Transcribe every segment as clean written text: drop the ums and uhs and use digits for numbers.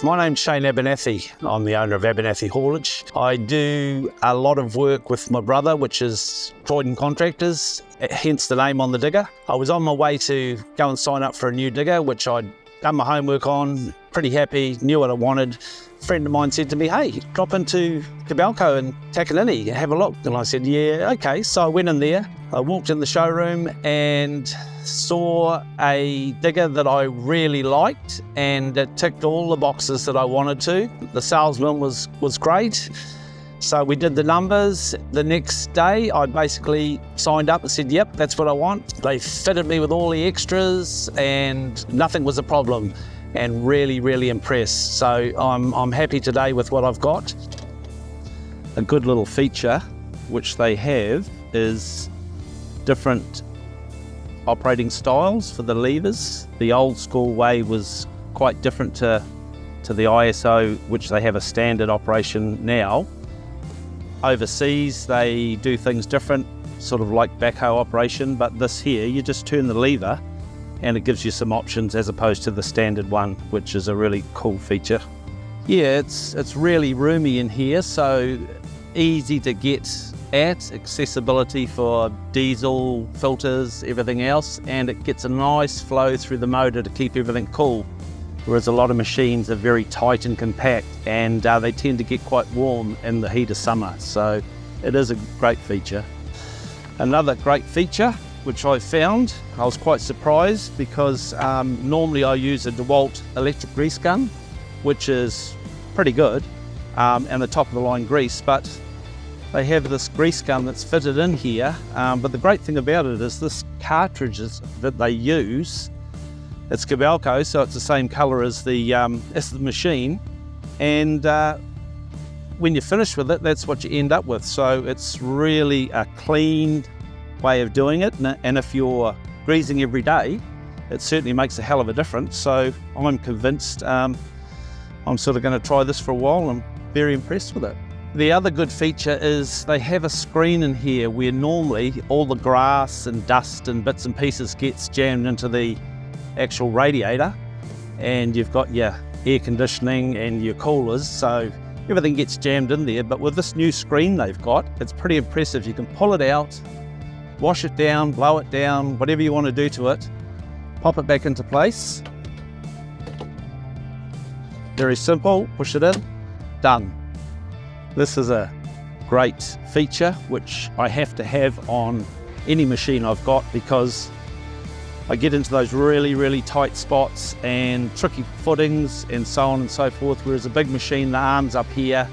My name's Shane Abernethy. I'm the owner of Abernethy Haulage. I do a lot of work with my brother, which is Croydon Contractors, hence the name on the digger. I was on my way to go and sign up for a new digger, which I'd done my homework on, pretty happy, knew what I wanted. A friend of mine said to me, hey, drop into Kobelco and Takanini, have a look. And I said, yeah, okay. So I went in there. I walked in the showroom and saw a digger that I really liked, and it ticked all the boxes that I wanted to. The salesman was great. So we did the numbers. The next day, I basically signed up and said, yep, that's what I want. They fitted me with all the extras and nothing was a problem, and really, really impressed. So I'm happy today with what I've got. A good little feature which they have is different operating styles for the levers. The old school way was quite different to the ISO, which they have a standard operation now. Overseas, they do things different, sort of like backhoe operation, but this here, you just turn the lever and it gives you some options as opposed to the standard one, which is a really cool feature. Yeah, it's really roomy in here, so easy to get at, accessibility for diesel, filters, everything else, and it gets a nice flow through the motor to keep everything cool. Whereas a lot of machines are very tight and compact, and they tend to get quite warm in the heat of summer, so it is a great feature. Another great feature which I found, I was quite surprised because normally I use a DeWalt electric grease gun, which is pretty good, and the top of the line grease, but they have this grease gun that's fitted in here, but the great thing about it is this cartridges that they use, it's Kobelco, so it's the same colour as the machine, and when you're finished with it, that's what you end up with. So it's really a clean way of doing it, and if you're greasing every day, it certainly makes a hell of a difference. So I'm convinced I'm sort of going to try this for a while. I'm very impressed with it. The other good feature is they have a screen in here where normally all the grass and dust and bits and pieces gets jammed into the actual radiator, and you've got your air conditioning and your coolers, so everything gets jammed in there. But with this new screen they've got, it's pretty impressive. You can pull it out, wash it down, blow it down, whatever you want to do to it, pop it back into place. Very simple, push it in, done. This is a great feature which I have to have on any machine I've got, because I get into those really, really tight spots and tricky footings and so on and so forth, whereas a big machine, the arm's up here.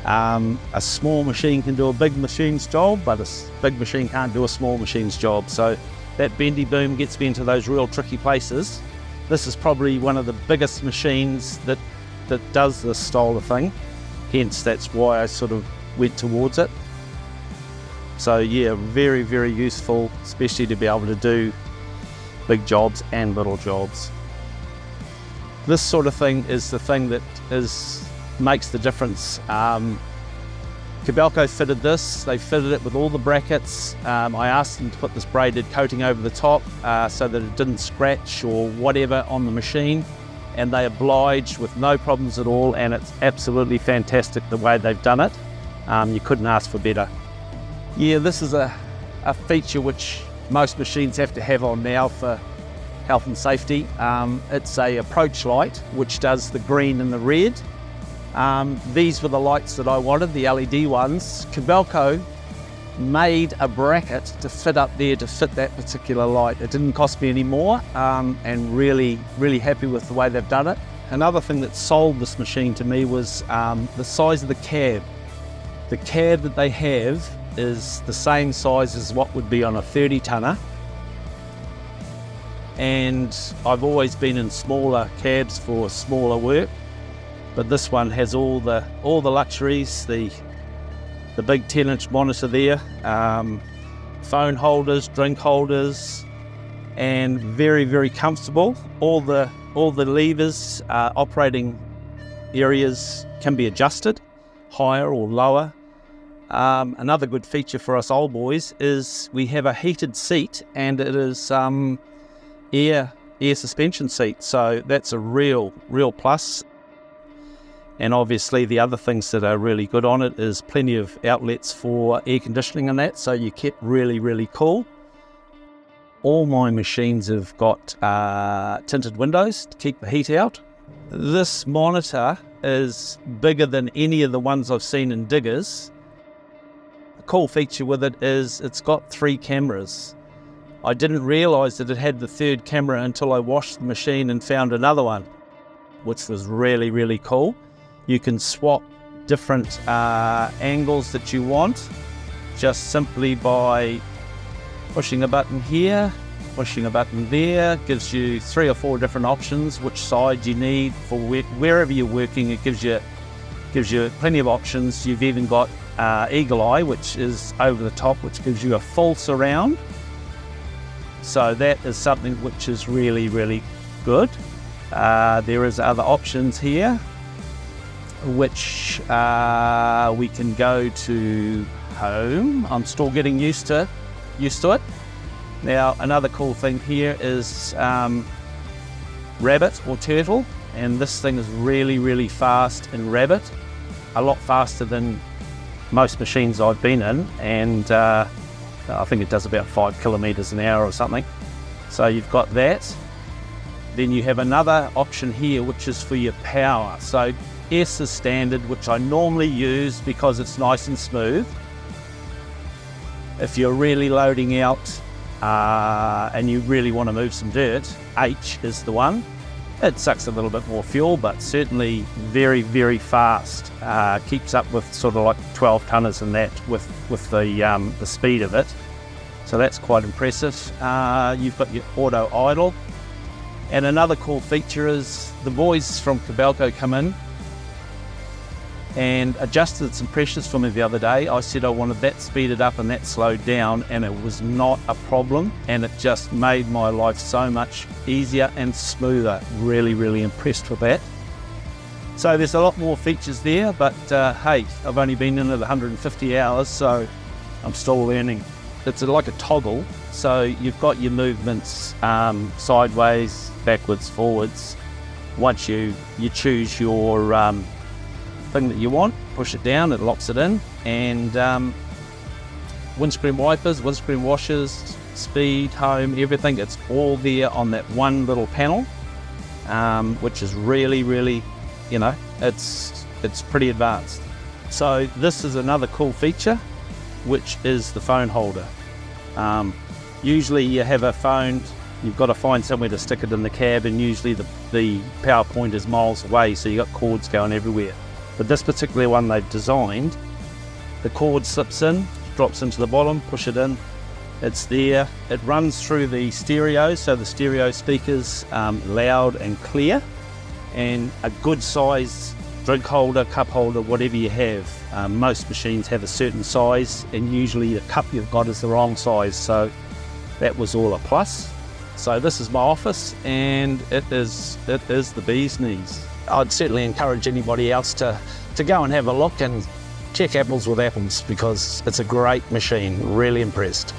A small machine can do a big machine's job, but a big machine can't do a small machine's job. So that bendy boom gets me into those real tricky places. This is probably one of the biggest machines that does this style of thing. Hence, that's why I sort of went towards it. So yeah, very, very useful, especially to be able to do big jobs and little jobs. This sort of thing is the thing that makes the difference. Kobelco fitted this, they fitted it with all the brackets. I asked them to put this braided coating over the top so that it didn't scratch or whatever on the machine, and they obliged with no problems at all, and it's absolutely fantastic the way they've done it. You couldn't ask for better. Yeah, this is a feature which most machines have to have on now for health and safety. It's a approach light which does the green and the red. These were the lights that I wanted, the LED ones. Kobelco made a bracket to fit up there to fit that particular light. It didn't cost me any more, and really, really happy with the way they've done it. Another thing that sold this machine to me was the size of the cab. The cab that they have is the same size as what would be on a 30-tonner. And I've always been in smaller cabs for smaller work, but this one has all the luxuries, the big 10-inch monitor there, phone holders, drink holders, and very, very comfortable. All the levers, operating areas can be adjusted, higher or lower. Another good feature for us old boys is we have a heated seat, and it is air suspension seat, so that's a real plus. And obviously the other things that are really good on it is plenty of outlets for air conditioning and that, so you keep really, really cool. All my machines have got tinted windows to keep the heat out. This monitor is bigger than any of the ones I've seen in diggers. A cool feature with it is it's got 3 cameras. I didn't realise that it had the 3rd camera until I washed the machine and found another one, which was really, really cool. You can swap different angles that you want just simply by pushing a button here, pushing a button there. Gives you 3 or 4 different options which side you need for wherever you're working. It gives you plenty of options. You've even got Eagle Eye, which is over the top, which gives you a full surround. So that is something which is really, really good. There is other options here which we can go to home. I'm still getting used to it. Now another cool thing here is rabbit or turtle, and this thing is really, really fast in rabbit, a lot faster than most machines I've been in, and I think it does about 5 kilometers an hour or something. So you've got that. Then you have another option here which is for your power. So S is standard, which I normally use because it's nice and smooth. If you're really loading out and you really want to move some dirt, H is the one. It sucks a little bit more fuel, but certainly very, very fast. Keeps up with sort of like 12 tonners and that with the speed of it. So that's quite impressive. You've got your auto idle. And another cool feature is the boys from Kobelco come in and adjusted some pressures for me the other day. I said I wanted that speeded up and that slowed down, and it was not a problem, and it just made my life so much easier and smoother. Really, really impressed with that. So there's a lot more features there, but hey, I've only been in it 150 hours, so I'm still learning. It's like a toggle, so you've got your movements sideways, backwards, forwards. Once you choose your thing that you want, push it down, it locks it in, and windscreen wipers, windscreen washers, speed, home, everything, it's all there on that one little panel, which is really, really, you know, it's pretty advanced. So this is another cool feature, which is the phone holder. Usually you have a phone, you've got to find somewhere to stick it in the cab, and usually the power point is miles away, so you've got cords going everywhere. But this particular one they've designed, the cord slips in, drops into the bottom, push it in, it's there. It runs through the stereo, so the stereo speakers loud and clear, and a good size drink holder, cup holder, whatever you have. Most machines have a certain size, and usually the cup you've got is the wrong size, so that was all a plus. So this is my office, and it is the bee's knees. I'd certainly encourage anybody else to go and have a look and check apples with apples, because it's a great machine. Really impressed.